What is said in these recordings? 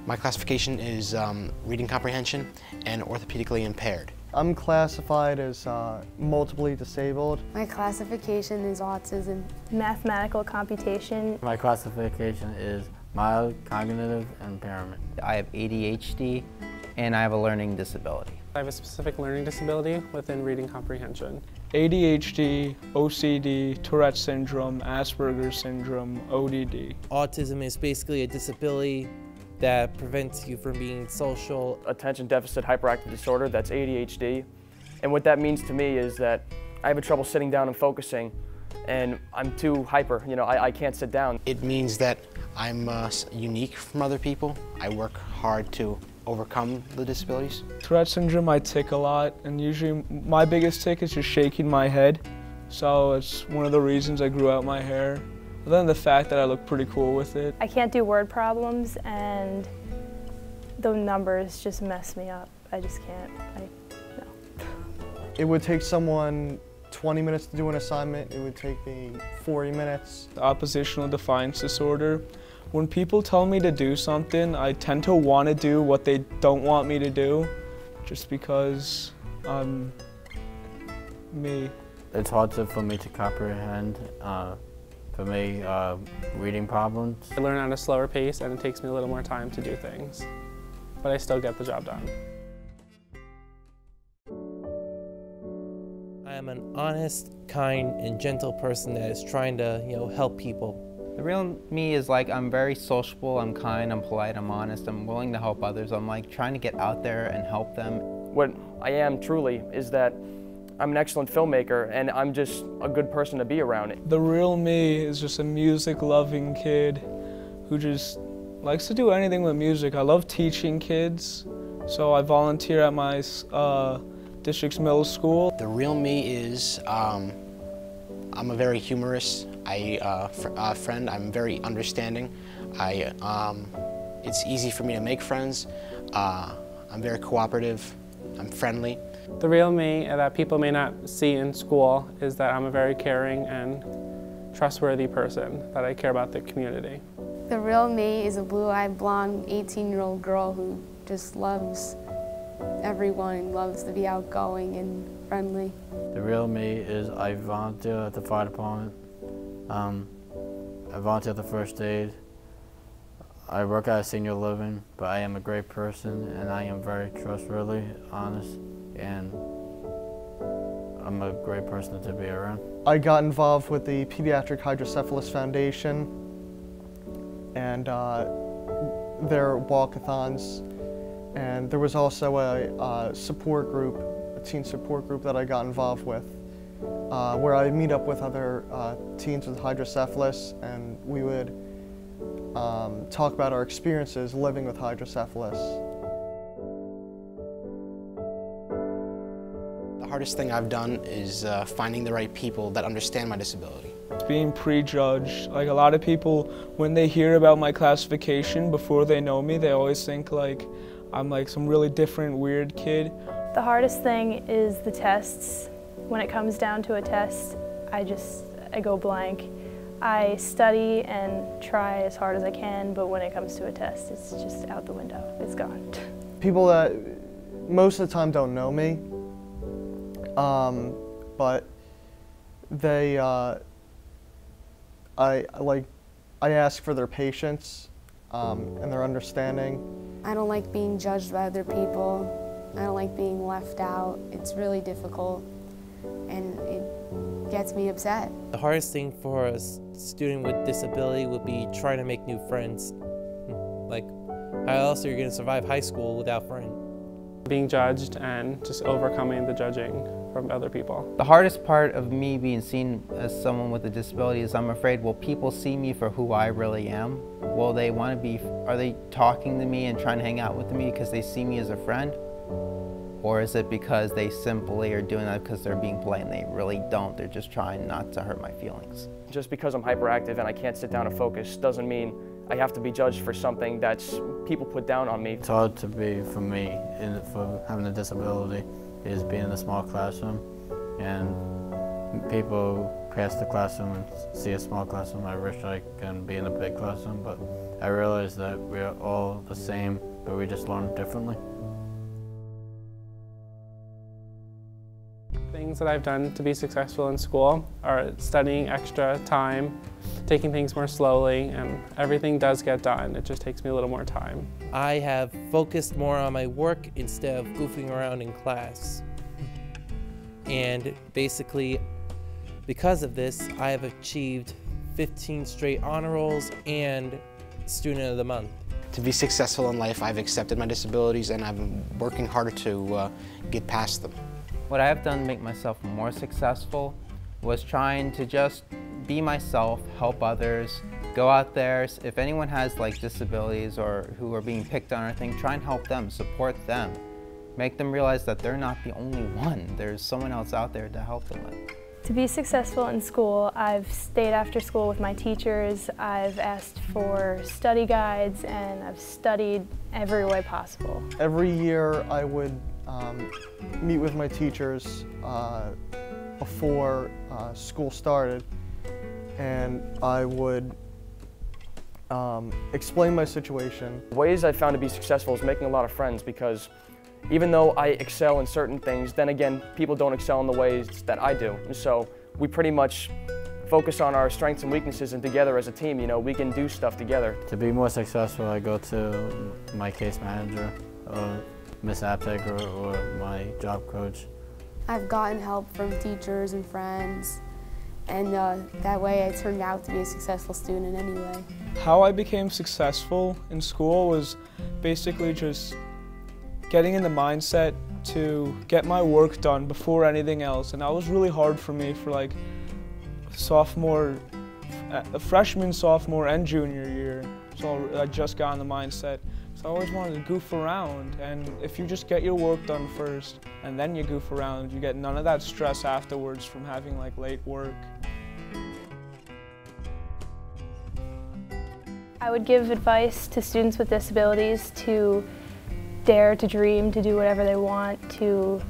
My classification is reading comprehension and orthopedically impaired. I'm classified as multiply disabled. My classification is autism. Mathematical computation. My classification is mild cognitive impairment. I have ADHD and I have a learning disability. I have a specific learning disability within reading comprehension. ADHD, OCD, Tourette syndrome, Asperger's syndrome, ODD. Autism is basically a disability that prevents you from being social. Attention deficit hyperactive disorder, that's ADHD. And what that means to me is that I have trouble sitting down and focusing, and I'm too hyper, I can't sit down. It means that I'm unique from other people. I work hard to overcome the disabilities. Tourette syndrome, I tic a lot, and usually my biggest tic is just shaking my head. So it's one of the reasons I grew out my hair. Other than the fact that I look pretty cool with it. I can't do word problems, and the numbers just mess me up. I just can't. No. It would take someone 20 minutes to do an assignment. It would take me 40 minutes. The oppositional defiance disorder. When people tell me to do something, I tend to want to do what they don't want me to do, just because I'm me. It's hard for me to comprehend. For me, reading problems. I learn at a slower pace and it takes me a little more time to do things, but I still get the job done. I am an honest, kind, and gentle person that is trying to, help people. The real me is like, I'm very sociable, I'm kind, I'm polite, I'm honest, I'm willing to help others. I'm like trying to get out there and help them. What I am truly is that I'm an excellent filmmaker, and I'm just a good person to be around. The real me is just a music-loving kid who just likes to do anything with music. I love teaching kids, so I volunteer at my district's middle school. The real me is I'm a very humorous friend. I'm very understanding. It's easy for me to make friends. I'm very cooperative. I'm friendly. The real me that people may not see in school is that I'm a very caring and trustworthy person, that I care about the community. The real me is a blue-eyed, blonde, 18-year-old girl who just loves everyone, loves to be outgoing and friendly. The real me is I volunteer at the fire department. I volunteer at the first aid. I work at a senior living, but I am a great person and I am very trustworthy, honest, and I'm a great person to be around. I got involved with the Pediatric Hydrocephalus Foundation and their walkathons, and there was also a support group, a teen support group that I got involved with, where I meet up with other teens with hydrocephalus, and we would talk about our experiences living with hydrocephalus. The hardest thing I've done is finding the right people that understand my disability. Being prejudged. Like, a lot of people, when they hear about my classification before they know me, they always think like I'm like some really different, weird kid. The hardest thing is the tests. When it comes down to a test, I go blank. I study and try as hard as I can, but when it comes to a test, it's just out the window. It's gone. People that most of the time don't know me, but they, I ask for their patience and their understanding. I don't like being judged by other people. I don't like being left out. It's really difficult, and it gets me upset. The hardest thing for a student with disability would be trying to make new friends. Like, how else are you going to survive high school without friends? Being judged and just overcoming the judging from other people. The hardest part of me being seen as someone with a disability is I'm afraid, will people see me for who I really am? Will they want to be, are they talking to me and trying to hang out with me because they see me as a friend? Or is it because they simply are doing that because they're being polite and they really don't? They're just trying not to hurt my feelings. Just because I'm hyperactive and I can't sit down and focus doesn't mean I have to be judged for something that people put down on me. It's hard to be, for me, for having a disability, is being in a small classroom and people past the classroom and see a small classroom. I wish I can be in a big classroom, but I realize that we're all the same, but we just learn differently. Things that I've done to be successful in school are studying extra time, taking things more slowly, and everything does get done. It just takes me a little more time. I have focused more on my work instead of goofing around in class. And basically, because of this, I have achieved 15 straight honor rolls and Student of the Month. To be successful in life, I've accepted my disabilities and I've been working harder to get past them. What I have done to make myself more successful was trying to just be myself, help others, go out there. If anyone has like disabilities or who are being picked on or anything, try and help them, support them. Make them realize that they're not the only one. There's someone else out there to help them with. To be successful in school, I've stayed after school with my teachers, I've asked for study guides, and I've studied every way possible. Every year I would meet with my teachers before school started, and I would explain my situation. Ways I found to be successful is making a lot of friends, because even though I excel in certain things, then again, people don't excel in the ways that I do. So we pretty much focus on our strengths and weaknesses, and together as a team, you know, we can do stuff together. To be more successful, I go to my case manager, Miss Aptec, or my job coach. I've gotten help from teachers and friends, and that way I turned out to be a successful student anyway. How I became successful in school was basically just getting in the mindset to get my work done before anything else, and that was really hard for me for like freshman, sophomore, and junior year. So I just got in the mindset. So I always wanted to goof around, and if you just get your work done first and then you goof around, you get none of that stress afterwards from having like late work. I would give advice to students with disabilities to dare to dream, to do whatever they want, to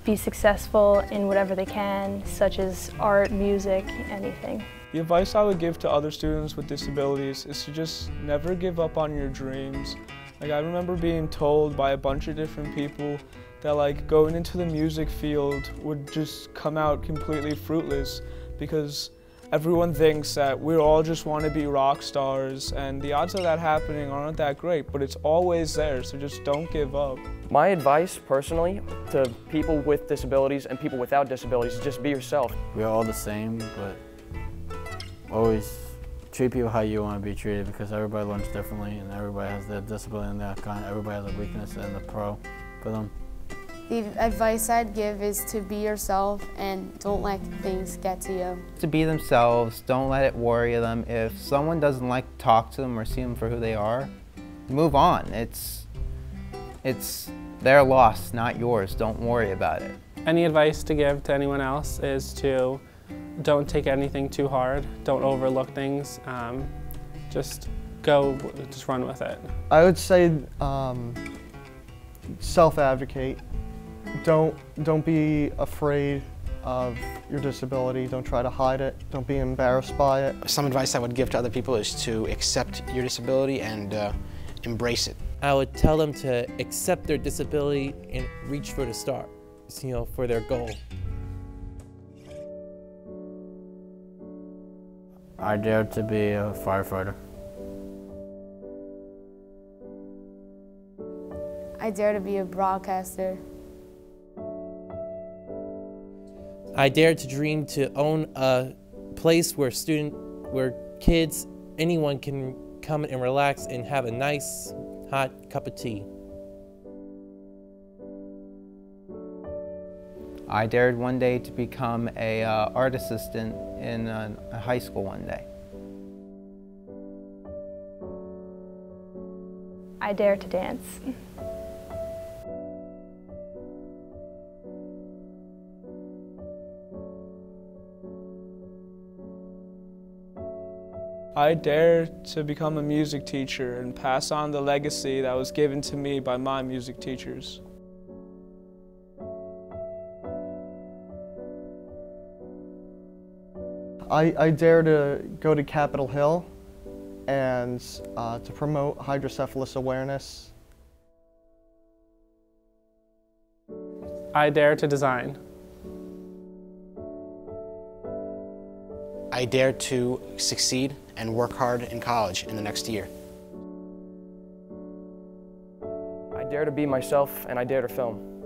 be successful in whatever they can, such as art, music, anything. The advice I would give to other students with disabilities is to just never give up on your dreams. Like, I remember being told by a bunch of different people that like going into the music field would just come out completely fruitless, because everyone thinks that we all just want to be rock stars, and the odds of that happening aren't that great, but it's always there, so just don't give up. My advice, personally, to people with disabilities and people without disabilities is just be yourself. We're all the same, but always treat people how you want to be treated, because everybody learns differently and everybody has their disability and their kind. Everybody has a weakness and a pro for them. The advice I'd give is to be yourself and don't let things get to you. To be themselves, don't let it worry them. If someone doesn't like to talk to them or see them for who they are, move on. It's their loss, not yours. Don't worry about it. Any advice to give to anyone else is to don't take anything too hard, don't overlook things, just run with it. I would say self-advocate. Don't be afraid of your disability. Don't try to hide it. Don't be embarrassed by it. Some advice I would give to other people is to accept your disability and embrace it. I would tell them to accept their disability and reach for the stars, you know, for their goal. I dared to be a firefighter. I dare to be a broadcaster. I dare to dream to own a place where kids, anyone can come and relax and have a nice hot cup of tea. I dared one day to become a art assistant in a high school one day. I dare to dance. I dare to become a music teacher and pass on the legacy that was given to me by my music teachers. I dare to go to Capitol Hill and to promote hydrocephalus awareness. I dare to design. I dare to succeed and work hard in college in the next year. I dare to be myself, and I dare to film.